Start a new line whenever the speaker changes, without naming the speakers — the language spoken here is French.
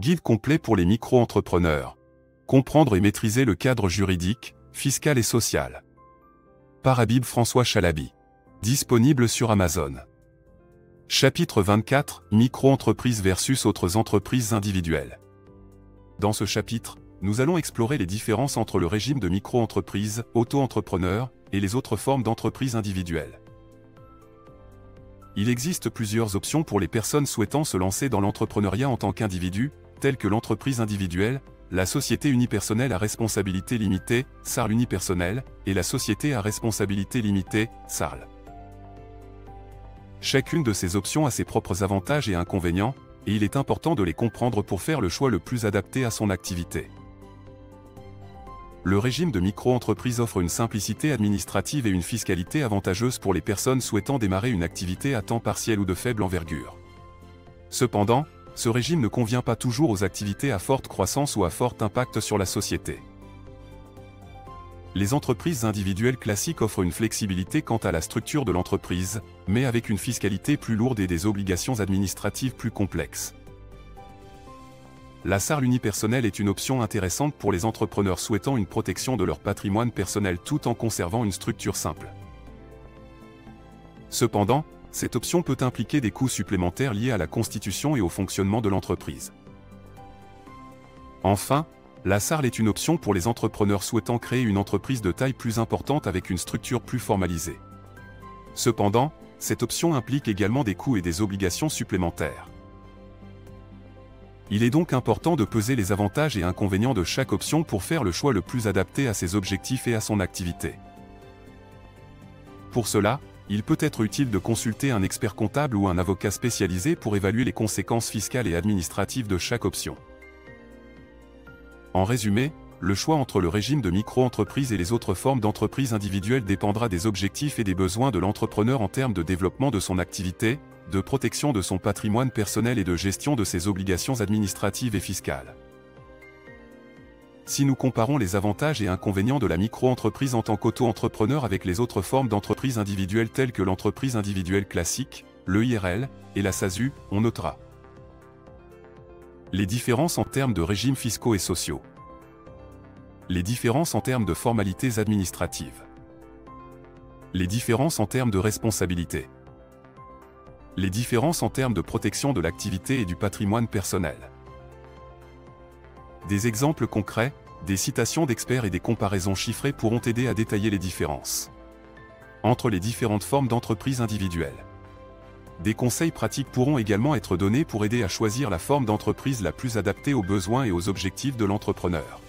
Guide complet pour les micro-entrepreneurs. Comprendre et maîtriser le cadre juridique, fiscal et social. Par Habib François Chalabi. Disponible sur Amazon. Chapitre 24, Micro-entreprises versus autres entreprises individuelles. Dans ce chapitre, nous allons explorer les différences entre le régime de micro-entreprise, auto-entrepreneur, et les autres formes d'entreprises individuelles. Il existe plusieurs options pour les personnes souhaitant se lancer dans l'entrepreneuriat en tant qu'individu, telles que l'entreprise individuelle, la société unipersonnelle à responsabilité limitée, SARL unipersonnelle, et la société à responsabilité limitée, SARL. Chacune de ces options a ses propres avantages et inconvénients, et il est important de les comprendre pour faire le choix le plus adapté à son activité. Le régime de micro-entreprise offre une simplicité administrative et une fiscalité avantageuse pour les personnes souhaitant démarrer une activité à temps partiel ou de faible envergure. Cependant, ce régime ne convient pas toujours aux activités à forte croissance ou à fort impact sur la société. Les entreprises individuelles classiques offrent une flexibilité quant à la structure de l'entreprise, mais avec une fiscalité plus lourde et des obligations administratives plus complexes. La SARL unipersonnelle est une option intéressante pour les entrepreneurs souhaitant une protection de leur patrimoine personnel tout en conservant une structure simple. Cependant, cette option peut impliquer des coûts supplémentaires liés à la constitution et au fonctionnement de l'entreprise. Enfin, la SARL est une option pour les entrepreneurs souhaitant créer une entreprise de taille plus importante avec une structure plus formalisée. Cependant, cette option implique également des coûts et des obligations supplémentaires. Il est donc important de peser les avantages et inconvénients de chaque option pour faire le choix le plus adapté à ses objectifs et à son activité. Pour cela, il peut être utile de consulter un expert comptable ou un avocat spécialisé pour évaluer les conséquences fiscales et administratives de chaque option. En résumé, le choix entre le régime de micro-entreprise et les autres formes d'entreprises individuelles dépendra des objectifs et des besoins de l'entrepreneur en termes de développement de son activité, de protection de son patrimoine personnel et de gestion de ses obligations administratives et fiscales. Si nous comparons les avantages et inconvénients de la micro-entreprise en tant qu'auto-entrepreneur avec les autres formes d'entreprises individuelles telles que l'entreprise individuelle classique, le IRL, et la SASU, on notera les différences en termes de régimes fiscaux et sociaux. Les différences en termes de formalités administratives. Les différences en termes de responsabilité. Les différences en termes de protection de l'activité et du patrimoine personnel. Des exemples concrets, des citations d'experts et des comparaisons chiffrées pourront aider à détailler les différences entre les différentes formes d'entreprises individuelles. Des conseils pratiques pourront également être donnés pour aider à choisir la forme d'entreprise la plus adaptée aux besoins et aux objectifs de l'entrepreneur.